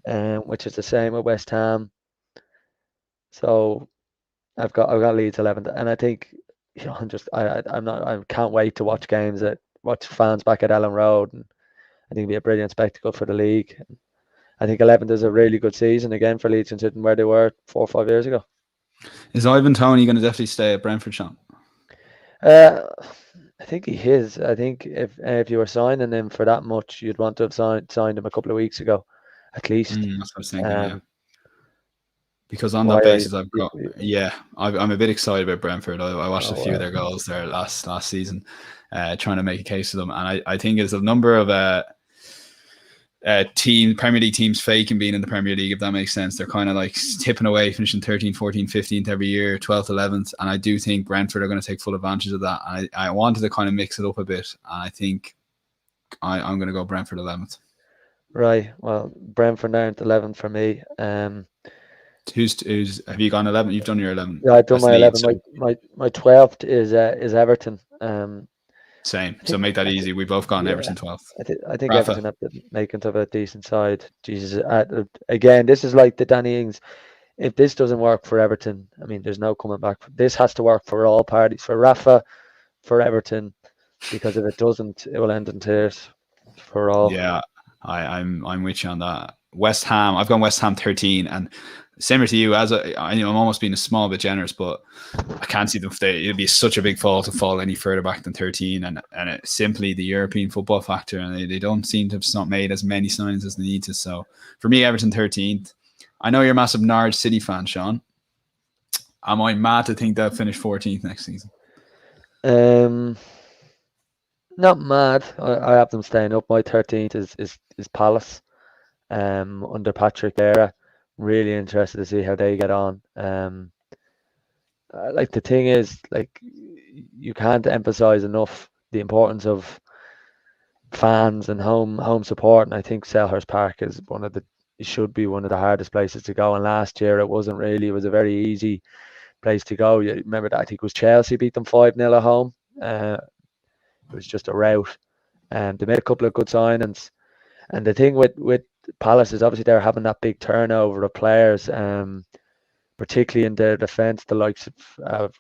Which is the same with West Ham. So I've got Leeds 11th, and I think I can't wait to watch watch fans back at Ellen Road, and I think it'll be a brilliant spectacle for the league. I think 11th is a really good season again for Leeds, considering where they were 4 or 5 years ago. Is Ivan Toney going to definitely stay at Brentford, Sean? I think he is. I think if you were signing him for that much, you'd want to have signed him a couple of weeks ago, at least. That's what I was thinking, yeah. Um, Because on why that are you? basis, I'm a bit excited about Brentford. I watched a Oh, few of their goals there last season, trying to make a case for them. And I think there's a number of Premier League teams faking being in the Premier League, if that makes sense. They're kind of like tipping away, finishing 13th, 14th, 15th every year, 12th, 11th. And I do think Brentford are going to take full advantage of that. And I wanted to kind of mix it up a bit. And I think I'm going to go Brentford 11th. right. Well, Brentford aren't 11th for me. Who's have you gone 11? You've done your 11. Yeah, I've done That's my 11. Leeds. So My 12th is Everton. same. I So think make that easy. We both gone yeah, Everton 12th. I think Rafa. Everton have to make into a decent side. Jesus, again, this is like the Danny Ings. If this doesn't work for Everton, I mean, there's no coming back. This has to work for all parties, for Rafa, for Everton, because if it doesn't, it will end in tears for all. Yeah, I'm with you on that. West Ham, I've gone West Ham 13, and similar to you, I know I'm almost being a small bit generous, but I can't see them. It'd be such a big fall to fall any further back than 13, and it's simply the European football factor, and they don't seem to have not made as many signings as they need to. So for me, Everton 13th. I know you're a massive Norwich City fan, Sean. Am I mad to think they'll finish 14th next season? Um, Not mad. I have them staying up. My 13th is Palace. Under Patrick Vieira. Really interested to see how they get on. Like the thing is, like you can't emphasize enough the importance of fans and home support. And I think Selhurst Park is it should be one of the hardest places to go. And last year it wasn't really. It was a very easy place to go. You remember that? I think it was Chelsea beat them 5-0 at home. It was just a rout. And they made a couple of good signings. And the thing with Palace is obviously they're having that big turnover of players, particularly in their defence, the likes of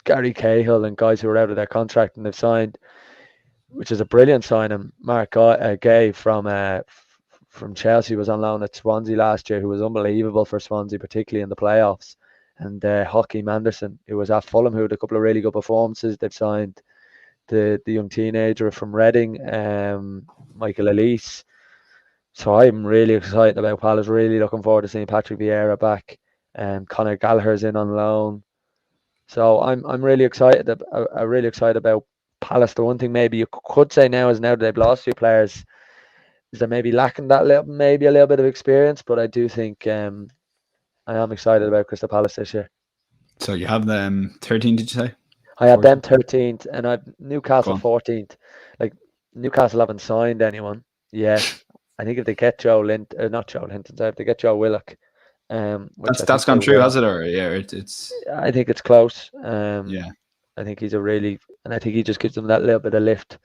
Gary Cahill and guys who are out of their contract and they've signed, which is a brilliant signing. Mark Gay from Chelsea was on loan at Swansea last year, who was unbelievable for Swansea, particularly in the playoffs. And Hakeem Anderson, who was at Fulham, who had a couple of really good performances. They've signed the young teenager from Reading, Michael Elise. So I'm really excited about Palace. Really looking forward to seeing Patrick Vieira back. Conor Gallagher's in on loan. So I'm really excited. I'm really excited about Palace. The one thing maybe you could say now that they've lost a few players, is they're maybe lacking maybe a little bit of experience. But I do think I am excited about Crystal Palace this year. So you have them 13, did you say? I have 14? them 13th, and I've Newcastle 14th. Like Newcastle haven't signed anyone yet. I think if they get not Joe Linton, if they get Joe Willock, which I That's think they gone through, will. has it? Or yeah, it's I think it's close. yeah. I think I think he just gives them that little bit of lift.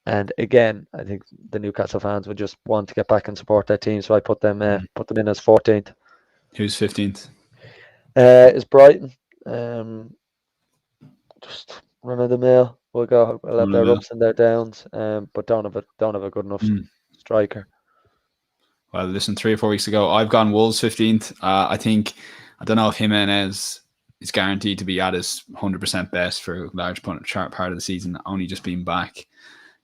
And again, I think the Newcastle fans would just want to get back and support their team, so I put them in as 14th. Who's 15th? Is Brighton. Just run of the mill. We'll have their ups and their downs, but don't have a good enough striker. Well, listen, 3 or 4 weeks ago, I've gone Wolves 15th. I don't know if Jimenez is guaranteed to be at his 100% best for a large part of the season, only just being back.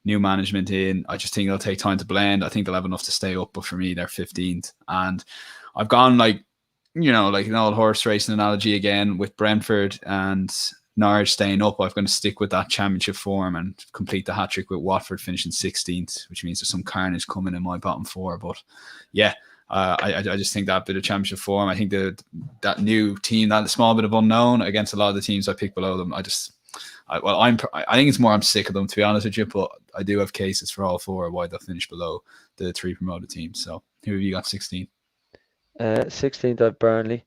New management in. I just think it'll take time to blend. I think they'll have enough to stay up, but for me, they're 15th. And I've gone like an old horse racing analogy again with Brentford and Norwich staying up. I'm going to stick with that championship form and complete the hat-trick with Watford finishing 16th, which means there's some carnage coming in my bottom four. But yeah, I just think that bit of championship form, I think that new team, that small bit of unknown against a lot of the teams I picked below them, I think it's more I'm sick of them, to be honest with you, but I do have cases for all four why they'll finish below the 3 promoted teams. So who have you got 16? 16th I've Burnley.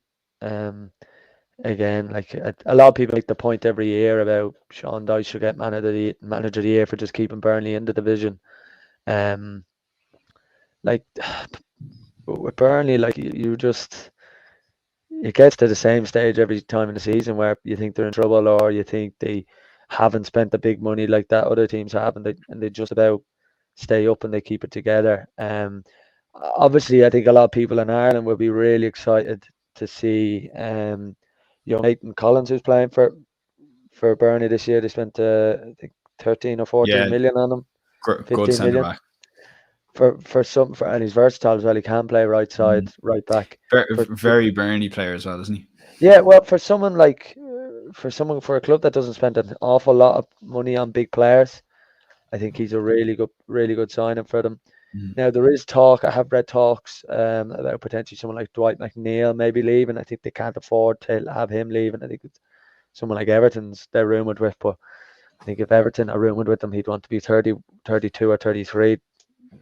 Again, like a lot of people make the point every year about Sean Dyche should get manager of the year for just keeping Burnley in the division. Like with Burnley, like you just it gets to the same stage every time in the season where you think they're in trouble, or you think they haven't spent the big money like that other teams have, and they just about stay up and they keep it together. Obviously, I think a lot of people in Ireland will be really excited to see young Nathan Collins, who's playing for Burnley this year. They spent I think 13 or 14 Yeah, million on him, good 15 centre million back. And he's versatile as well. He can play right side, Mm. right back. For Very Burnley player as well, isn't he? Yeah, well, for someone like for a club that doesn't spend an awful lot of money on big players, I think he's a really good signing for them. Mm. Now there is talk. I have read talks about potentially someone like Dwight McNeil maybe leaving. I think they can't afford to have him leaving. I think it's someone like Everton's they're rumoured with, but I think if Everton are rumoured with him, he'd want to be 30, 32 or 33.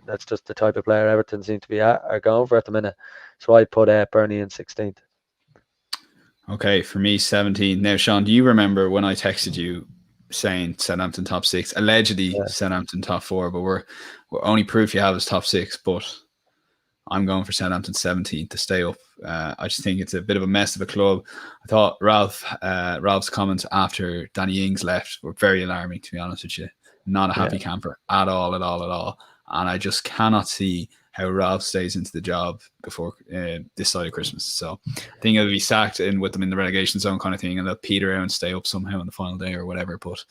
That's just the type of player Everton seem to be are going for at the minute. So I put Burnley in 16th. Okay, for me, 17. Now, Sean, do you remember when I texted you saying Southampton top six? Allegedly Yeah, Southampton top four, but we're only proof you have is top six. But I'm going for Southampton 17 to stay up. I just think it's a bit of a mess of a club. I thought Ralph's comments after Danny Ings left were very alarming, to be honest with you. Not a yeah. happy camper at all, at all, at all. And I just cannot see how Ralph stays into the job before this side of Christmas. So I think it'll be sacked in with them in the relegation zone kind of thing, and they'll peter out and stay up somehow on the final day or whatever. But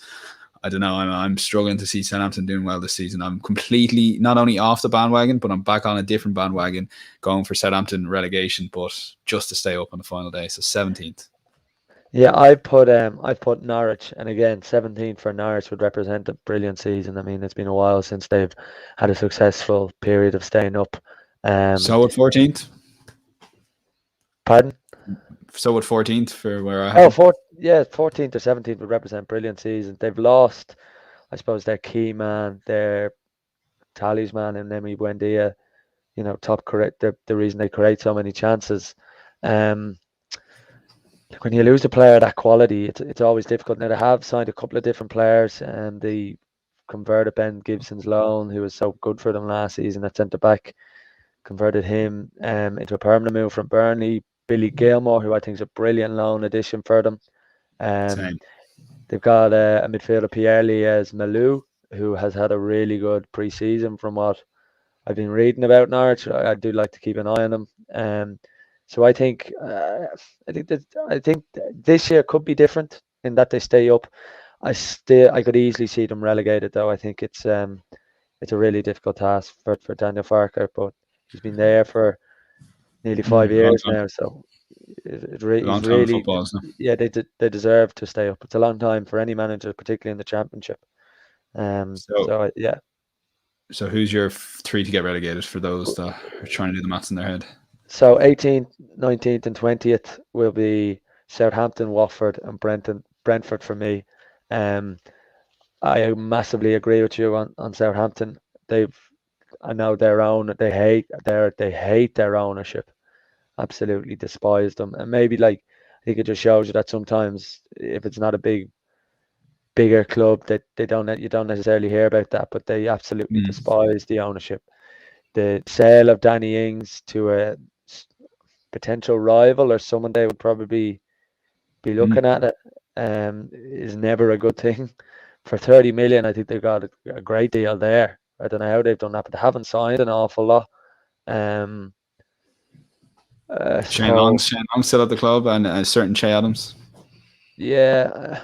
I don't know. I'm struggling to see Southampton doing well this season. I'm completely not only off the bandwagon, but I'm back on a different bandwagon, going for Southampton relegation, but just to stay up on the final day. So 17th. Yeah, I put Norwich, and again 17th for Norwich would represent a brilliant season. I mean, it's been a while since they've had a successful period of staying up. Um, So at 14th. Pardon? So at 14th for where I have Oh, them. yeah, 14th or 17th would represent brilliant season. They've lost, I suppose, their key man, their talisman, and Nemi Buendia. Top correct the reason they create so many chances. Um, when you lose a player of that quality, it's always difficult. Now they have signed a couple of different players, and they converted Ben Gibson's loan, who was so good for them last season at centre back, converted him into a permanent move from Burnley. Billy Gilmore, who I think is a brilliant loan addition for them. Um, Same. they've got a midfielder, Pierre-Lies Malou, who has had a really good pre-season from what I've been reading about Norwich. I do like to keep an eye on them. So I think this year could be different in that they stay up. I could easily see them relegated though. I think it's a really difficult task for Daniel Farker, but he's been there for nearly five A long years time. now, so A he's long time in really football, isn't it? yeah they deserve to stay up. It's a long time for any manager, particularly in the Championship. So, Yeah. so who's your three to get relegated for those that are trying to do the maths in their head? So 18th, 19th, and 20th will be Southampton, Watford, and Brentford for me. Um, I massively agree with you on Southampton. I know they hate their ownership. Absolutely despise them, and maybe I think it just shows you that sometimes if it's not a bigger club that you don't necessarily hear about that, but they absolutely Mm. despise the ownership. The sale of Danny Ings to a potential rival or someone they would probably be looking Mm. at it is never a good thing. For 30 million, I think they've got a great deal there. I don't know how they've done that, but they haven't signed an awful lot. Um, so Shane Long's still at the club, and a certain Che Adams. yeah,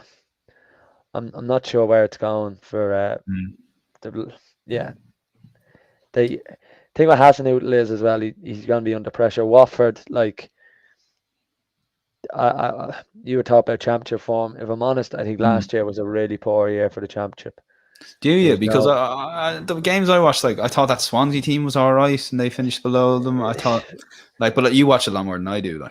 I'm not sure where it's going for Mm. the yeah. They think what Hasenhüttl is as well. He's going to be under pressure. Watford, you were talking about championship form. If I'm honest, I think Mm. last year was a really poor year for the championship. Do There you? was Because no. the games I watched, I thought that Swansea team was all right, and they finished below them. I thought, but you watch a lot more than I do.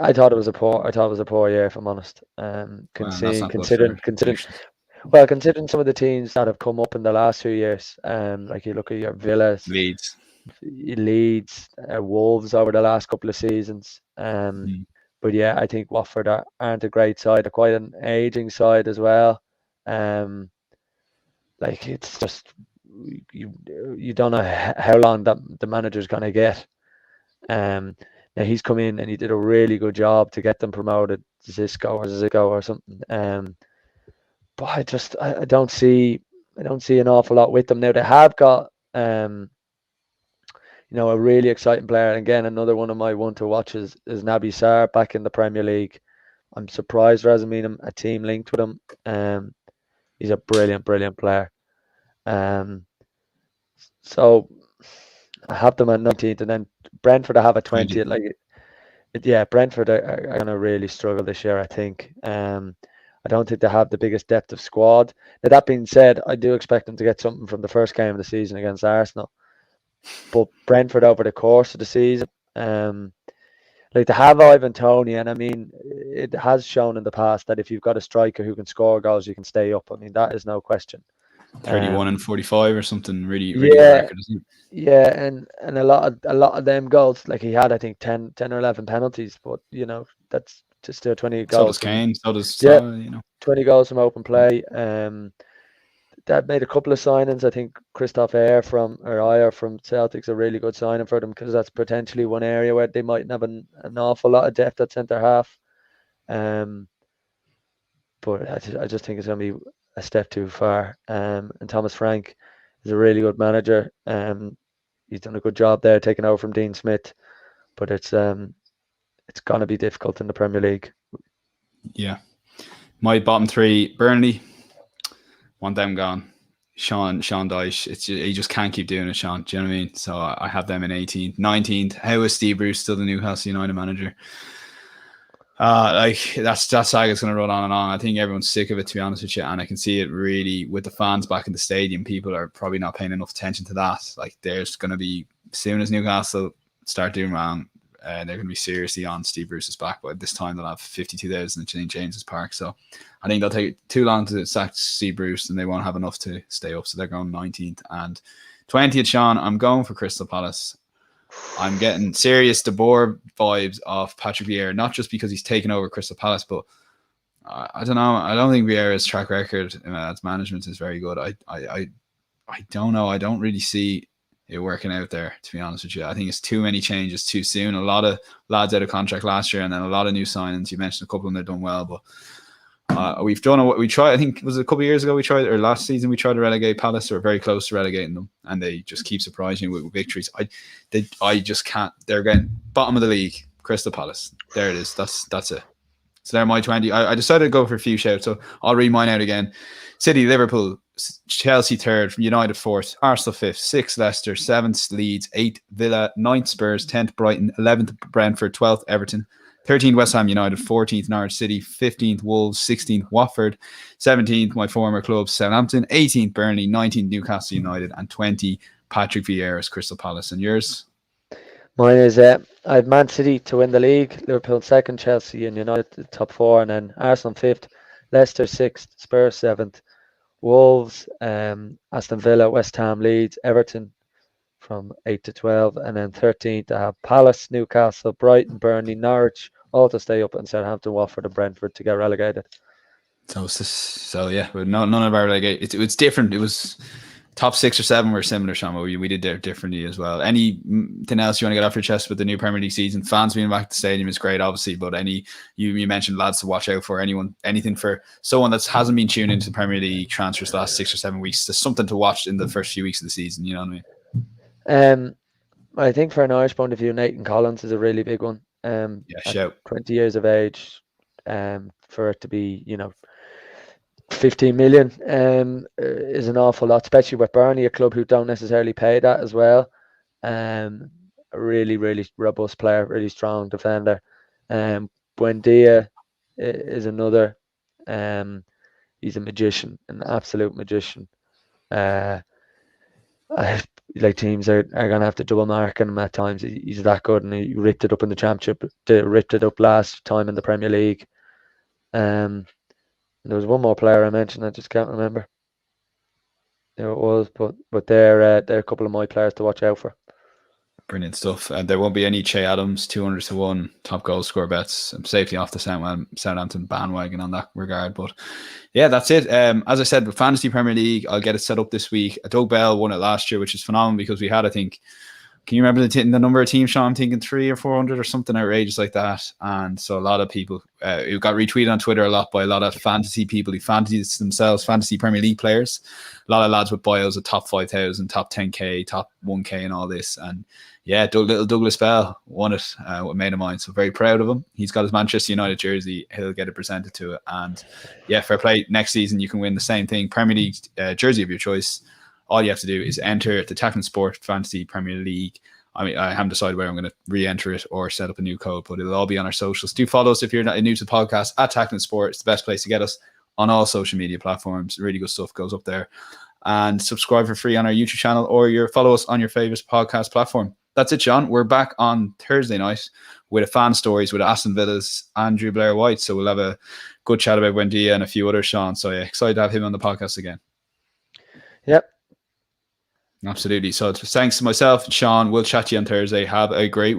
I thought it was a poor year, if I'm honest. Well, that's not good Considering for considering predictions. well, considering some of the teams that have come up in the last 2 years, like you look at your Villas, Leeds. Leeds, Wolves over the last couple of seasons. Mm. But yeah, I think Watford aren't a great side. They're quite an aging side as well. Um, it's just you don't know how long that the manager's gonna get. Um, Yeah, he's come in and he did a really good job to get them promoted. Zisco or something. But I don't see an awful lot with them now. They have got a really exciting player. And again, another one of my one to watch is Naby Sarr back in the Premier League. I'm surprised there hasn't been a team linked with him. He's a brilliant player. So I have them at 19th, and then Brentford I have at 20th. Brentford are going to really struggle this year, I think. I don't think they have the biggest depth of squad. Now, that being said, I do expect them to get something from the first game of the season against Arsenal. But Brentford over the course of the season, they have Ivan Toney, and I mean, it has shown in the past that if you've got a striker who can score goals, you can stay up. I mean, that is no question. 31 and 45 or something, really good Yeah, record, isn't it? yeah, and a lot of them goals, like he had, I think 10 or 11 penalties, but that's just still 20 So goals does from Kane, so does 20 goals from open play. That made a couple of signings. I think Christoph Ayer from Celtic's a really good signing for them, because that's potentially one area where they might have an awful lot of depth at centre half. But I just think it's going to be a step too far. And Thomas Frank is a really good manager. He's done a good job there, taking over from Dean Smith. But it's going to be difficult in the Premier League. Yeah. My bottom three: Burnley, want them gone. Sean Dyche, he just can't keep doing it, Sean. Do you know what I mean? So I have them in 18th. 19th, how is Steve Bruce still the Newcastle United manager? That saga's going to run on and on. I think everyone's sick of it, to be honest with you, and I can see it really with the fans back in the stadium. People are probably not paying enough attention to that. Like, there's going to be, as soon as Newcastle start doing wrong, they're going to be seriously on Steve Bruce's back. But this time they'll have 52,000 in St James's Park. So I think they'll take too long to sack Steve Bruce, and they won't have enough to stay up. So they're going 19th and 20th. Sean, I'm going for Crystal Palace. I'm getting serious De Boer vibes off Patrick Vieira, not just because he's taken over Crystal Palace, but I don't know. I don't think Vieira's track record as management is very good. I don't know. I don't really see it working out there, to be honest with you. I think it's too many changes too soon. A lot of lads out of contract last year, and then a lot of new signings. You mentioned a couple of them, they've done well, but we've done what we tried. I think it was a couple of years ago or last season we tried to relegate Palace, or very close to relegating them, and they just keep surprising you with victories. I just can't. They're getting bottom of the league, Crystal Palace. There it is. That's it. So they're my 20. I decided to go for a few shouts, so I'll read mine out again. City, Liverpool, Chelsea 3rd, United 4th, Arsenal 5th, 6th Leicester, 7th Leeds, 8th Villa, 9th Spurs, 10th Brighton, 11th Brentford, 12th Everton, 13th West Ham United, 14th Norwich City, 15th Wolves, 16th Watford, 17th my former club Southampton, 18th Burnley, 19th Newcastle United, and 20 Patrick Vieira's Crystal Palace. And yours? Mine is I have Man City to win the league, Liverpool 2nd, Chelsea and United top 4, and then Arsenal 5th, Leicester 6th, Spurs 7th, Wolves, Aston Villa, West Ham, Leeds, Everton from 8 to 12, and then 13th I have Palace, Newcastle, Brighton, Burnley, Norwich, all to stay up, and Southampton, Watford and Brentford to get relegated. So yeah, but none of our relegate. It's different. It was top 6 or 7 were similar, Sean. We did it differently as well. Anything else you want to get off your chest with the new Premier League season? Fans being back at the stadium is great, obviously, but you mentioned lads to watch out for. Anything for someone that hasn't been tuned into the Premier League transfers the last 6 or 7 weeks. There's something to watch in the first few weeks of the season. You know what I mean? I think for an Irish point of view, Nathan Collins is a really big one. Shout. 20 years of age, for it to be, 15 million is an awful lot, especially with Burnley, a club who don't necessarily pay that as well. A really, really robust player, really strong defender. Buendia is another. He's a magician, an absolute magician. Teams are going to have to double mark him at times. He's that good, and he ripped it up in the Championship. Ripped it up last time in the Premier League. And there was one more player I mentioned. I just can't remember who it was, but they're a couple of my players to watch out for. Brilliant stuff. There won't be any Che Adams 200 to 1 top goal score bets. I'm safely off the Southampton bandwagon on that regard. But yeah, that's it. As I said, with Fantasy Premier League, I'll get it set up this week. Doug Bell won it last year, which is phenomenal because we had, I think, Can you remember the number of teams, Sean? I'm thinking 300 or 400 or something outrageous like that. And so a lot of people who got retweeted on Twitter a lot by a lot of fantasy people who fantasies themselves, fantasy Premier League players. A lot of lads with bios of top 5,000, top 10K, top 1K and all this. And yeah, little Douglas Bell won it with a mate of mine. So very proud of him. He's got his Manchester United jersey. He'll get it presented to it. And yeah, fair play. Next season, you can win the same thing. Premier League jersey of your choice. All you have to do is enter the Tottenham Sport Fantasy Premier League. I mean, I haven't decided whether I'm going to re-enter it or set up a new code, but it'll all be on our socials. Do follow us if you're not new to the podcast at Tottenham Sport. It's the best place to get us on all social media platforms. Really good stuff goes up there. And subscribe for free on our YouTube channel or follow us on your favorite podcast platform. That's it, John. We're back on Thursday night with a fan stories with Aston Villa's Andrew Blair White. So we'll have a good chat about Buendia and a few others, Sean. So yeah, excited to have him on the podcast again. Yep. Absolutely. So thanks to myself and Sean. We'll chat to you on Thursday. Have a great